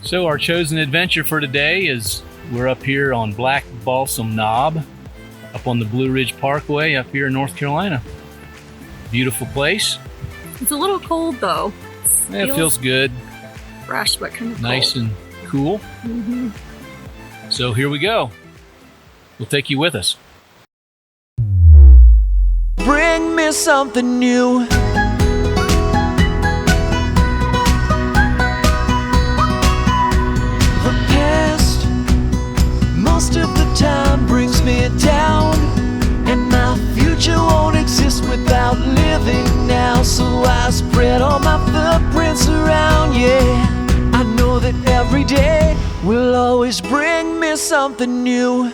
So our chosen adventure for today is we're up here on Black Balsam Knob, up on the Blue Ridge Parkway up here in North Carolina. Beautiful place. It's a little cold though. It feels good. Fresh, but kind of nice cold. And cool. So here we go. We'll take you with us. Bring me something new. The past, most of the time, brings me down, and my future won't exist without living now. So I spread all my footprints around, yeah. I know that every day will always bring me something new.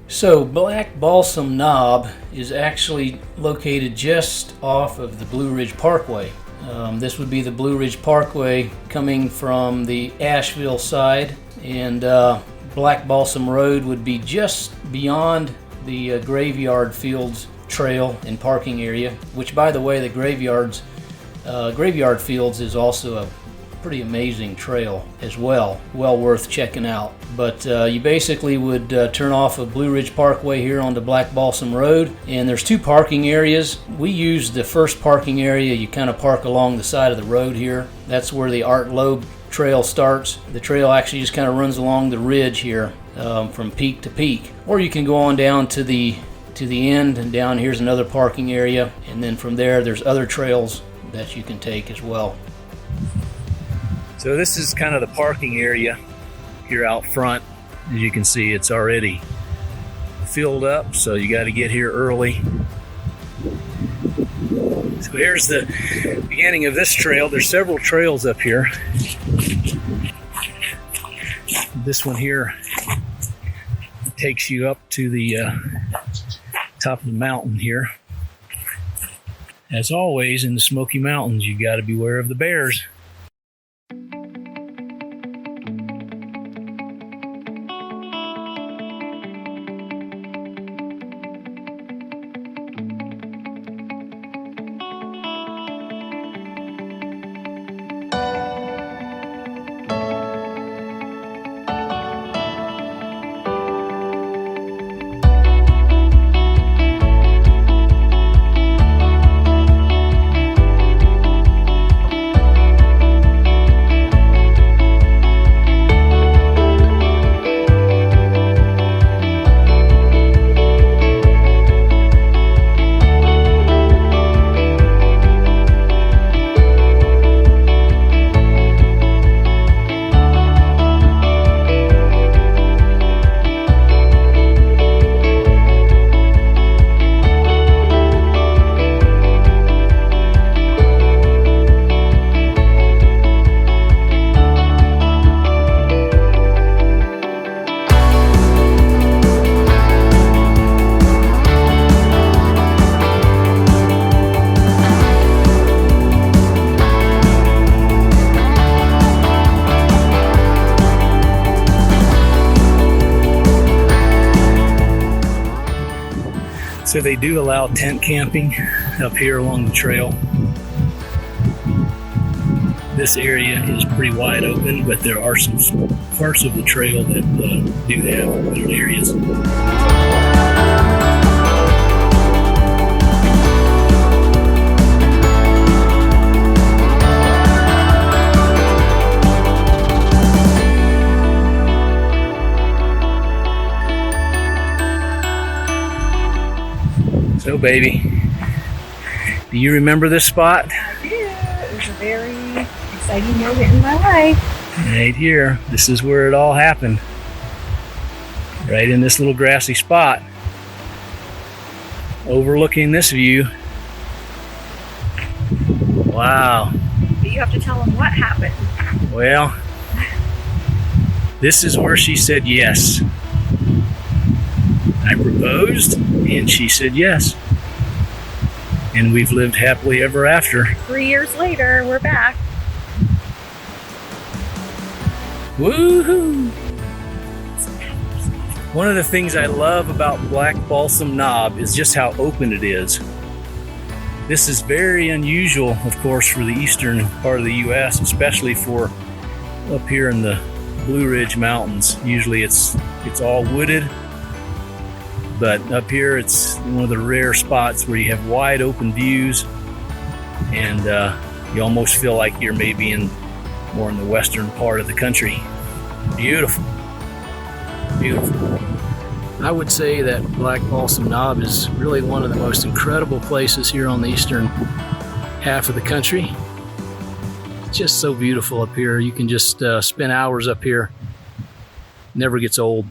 So Black Balsam Knob is actually located just off of the Blue Ridge Parkway. This would be the Blue Ridge Parkway coming from the Asheville side, and Black Balsam Road would be just beyond the Graveyard Fields Trail and parking area, which, by the way, the Graveyard Fields is also a pretty amazing trail as well, well worth checking out. But you basically would turn off of Blue Ridge Parkway here onto Black Balsam Road, and there's two parking areas. We use the first parking area. You kind of park along the side of the road here. That's where the Art Loeb Trail starts. The trail actually just kind of runs along the ridge here from peak to peak, or you can go on down to the end, and down here's another parking area, and then from there there's other trails that you can take as well. So this is kind of the parking area here out front. As you can see, it's already filled up, so you got to get here early. So here's the beginning of this trail. There's several trails up here. This one here takes you up to the top of the mountain here. As always, in the Smoky Mountains, you got to beware of the bears. So they do allow tent camping up here along the trail. This area is pretty wide open, but there are some parts of the trail that do have open areas. So, baby, do you remember this spot? I do. It was a very exciting moment in my life. Right here. This is where it all happened. Right in this little grassy spot. Overlooking this view. Wow. But you have to tell them what happened. Well, this is where she said yes. I proposed, and she said yes. And we've lived happily ever after. 3 years later, we're back. Woohoo! One of the things I love about Black Balsam Knob is just how open it is. This is very unusual, of course, for the eastern part of the U.S., especially for up here in the Blue Ridge Mountains. Usually it's all wooded. But up here, it's one of the rare spots where you have wide open views, and you almost feel like you're maybe more in the western part of the country. Beautiful, beautiful. I would say that Black Balsam Knob is really one of the most incredible places here on the eastern half of the country. It's just so beautiful up here. You can just spend hours up here. Never gets old.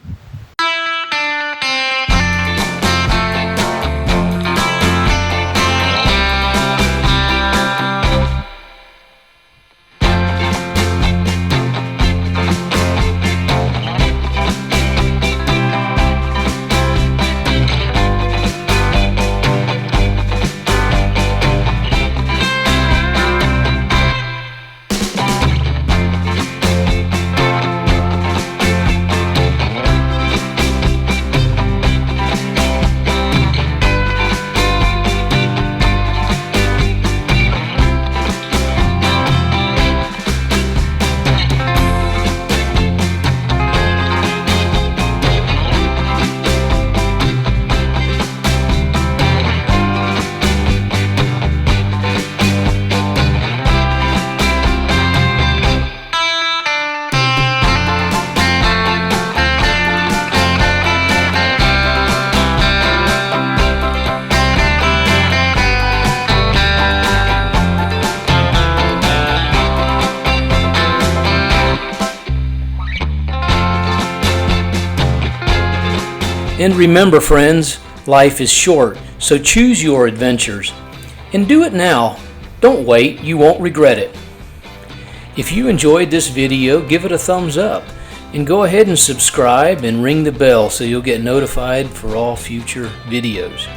And remember, friends, life is short, so choose your adventures. And do it now. Don't wait, you won't regret it. If you enjoyed this video, give it a thumbs up. And go ahead and subscribe and ring the bell so you'll get notified for all future videos.